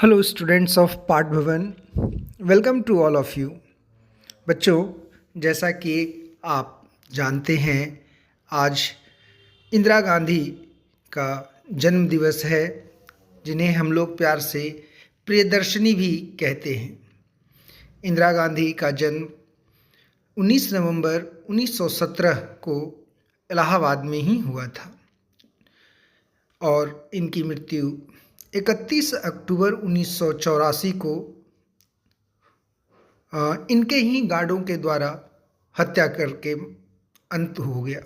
Hello students of Patha Bhavan, welcome to all of you. बच्चों, जैसा कि आप जानते हैं, आज इंदिरा गांधी का जन्म दिवस है, जिन्हें हम लोग प्यार से प्रियदर्शिनी भी कहते हैं। इंदिरा गांधी का जन्म 19 नवंबर 1917 को इलाहाबाद में ही हुआ था और इनकी मृत्यु 31 अक्टूबर 1984 को इनके ही गार्डों के द्वारा हत्या करके अंत हो गया।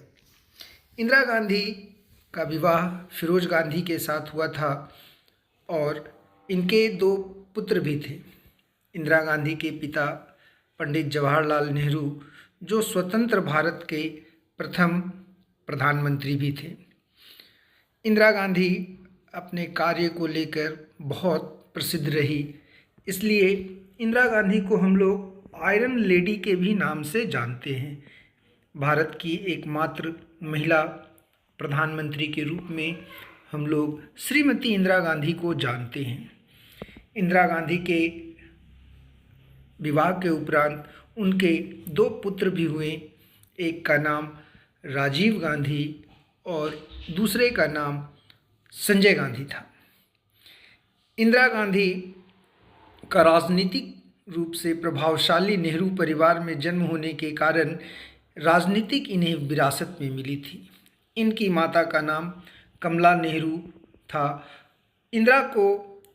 इंदिरा गांधी का विवाह फिरोज गांधी के साथ हुआ था और इनके दो पुत्र भी थे। इंदिरा गांधी के पिता पंडित जवाहरलाल नेहरू, जो स्वतंत्र भारत के प्रथम प्रधानमंत्री भी थे। इंदिरा गांधी अपने कार्य को लेकर बहुत प्रसिद्ध रही, इसलिए इंदिरा गांधी को हम लोग आयरन लेडी के भी नाम से जानते हैं। भारत की एकमात्र महिला प्रधानमंत्री के रूप में हम लोग श्रीमती इंदिरा गांधी को जानते हैं। इंदिरा गांधी के विवाह के उपरांत उनके दो पुत्र भी हुए। एक का नाम राजीव गांधी और दूसरे का नाम संजय गांधी था। इंदिरा गांधी का राजनीतिक रूप से प्रभावशाली नेहरू परिवार में जन्म होने के कारण राजनीतिक इन्हें विरासत में मिली थी। इनकी माता का नाम कमला नेहरू था। इंदिरा को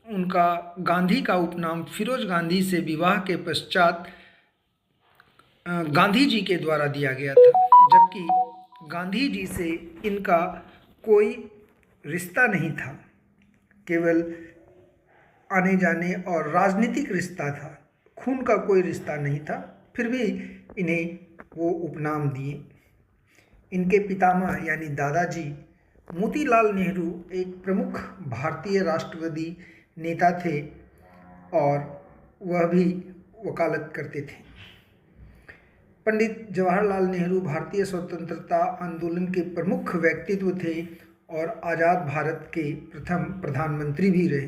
उनका गांधी का उपनाम फिरोज गांधी से विवाह के पश्चात गांधी जी के द्वारा दिया गया था, जबकि गांधी जी से इनका कोई रिश्ता नहीं था, केवल आने जाने और राजनीतिक रिश्ता था, खून का कोई रिश्ता नहीं था। फिर भी इन्हें वो उपनाम दिए। इनके पितामह यानी दादाजी मोतीलाल नेहरू एक प्रमुख भारतीय राष्ट्रवादी नेता थे और वह भी वकालत करते थे। पंडित जवाहरलाल नेहरू भारतीय स्वतंत्रता आंदोलन के प्रमुख व्यक्तित्व थे और आज़ाद भारत के प्रथम प्रधानमंत्री भी रहे।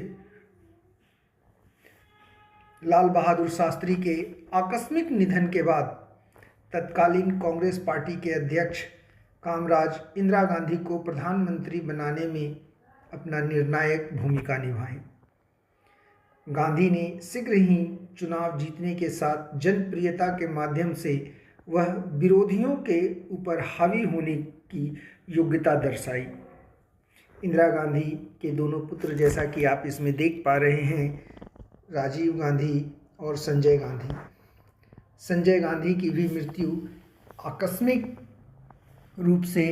लाल बहादुर शास्त्री के आकस्मिक निधन के बाद तत्कालीन कांग्रेस पार्टी के अध्यक्ष कामराज इंदिरा गांधी को प्रधानमंत्री बनाने में अपना निर्णायक भूमिका निभाई। गांधी ने शीघ्र ही चुनाव जीतने के साथ जनप्रियता के माध्यम से वह विरोधियों के ऊपर हावी होने की योग्यता दर्शाई। इंदिरा गांधी के दोनों पुत्र, जैसा कि आप इसमें देख पा रहे हैं, राजीव गांधी और संजय गांधी। संजय गांधी की भी मृत्यु आकस्मिक रूप से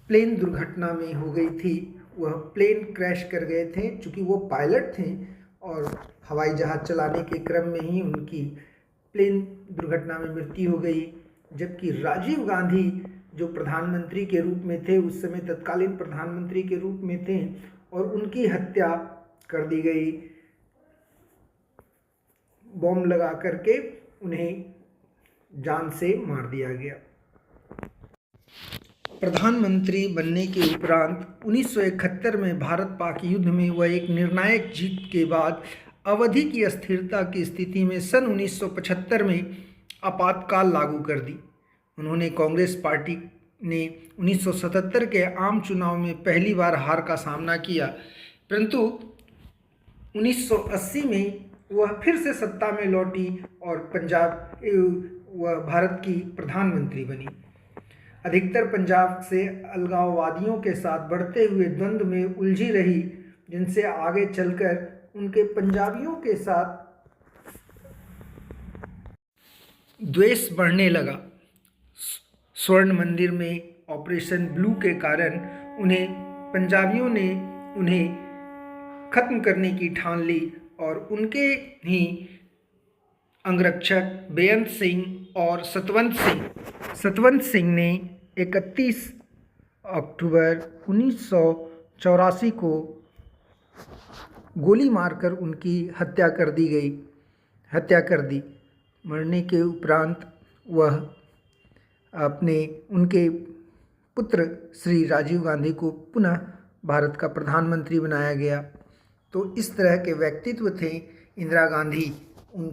प्लेन दुर्घटना में हो गई थी। वह प्लेन क्रैश कर गए थे, चूँकि वो पायलट थे और हवाई जहाज़ चलाने के क्रम में ही उनकी प्लेन दुर्घटना में मृत्यु हो गई। जबकि राजीव गांधी जो प्रधानमंत्री के रूप में थे, उस समय तत्कालीन प्रधानमंत्री के रूप में थे और उनकी हत्या कर दी गई। बॉम्ब लगा करके उन्हें जान से मार दिया गया। प्रधानमंत्री बनने के उपरांत 1971 में भारत पाक युद्ध में वह एक निर्णायक जीत के बाद अवधि की अस्थिरता की स्थिति में सन 1975 में आपातकाल लागू कर दी। उन्होंने कांग्रेस पार्टी ने 1977 के आम चुनाव में पहली बार हार का सामना किया, परंतु 1980 में वह फिर से सत्ता में लौटी और वह भारत की प्रधानमंत्री बनी। अधिकतर पंजाब से अलगाववादियों के साथ बढ़ते हुए द्वंद्व में उलझी रही, जिनसे आगे चलकर उनके पंजाबियों के साथ द्वेष बढ़ने लगा। स्वर्ण मंदिर में ऑपरेशन ब्लू के कारण पंजाबियों ने उन्हें खत्म करने की ठान ली और उनके ही अंगरक्षक बेअंत सिंह और सतवंत सिंह ने 31 अक्टूबर 1984 को गोली मारकर उनकी हत्या कर दी। मरने के उपरांत वह उनके पुत्र श्री राजीव गांधी को पुनः भारत का प्रधानमंत्री बनाया गया। तो इस तरह के व्यक्तित्व थे इंदिरा गांधी।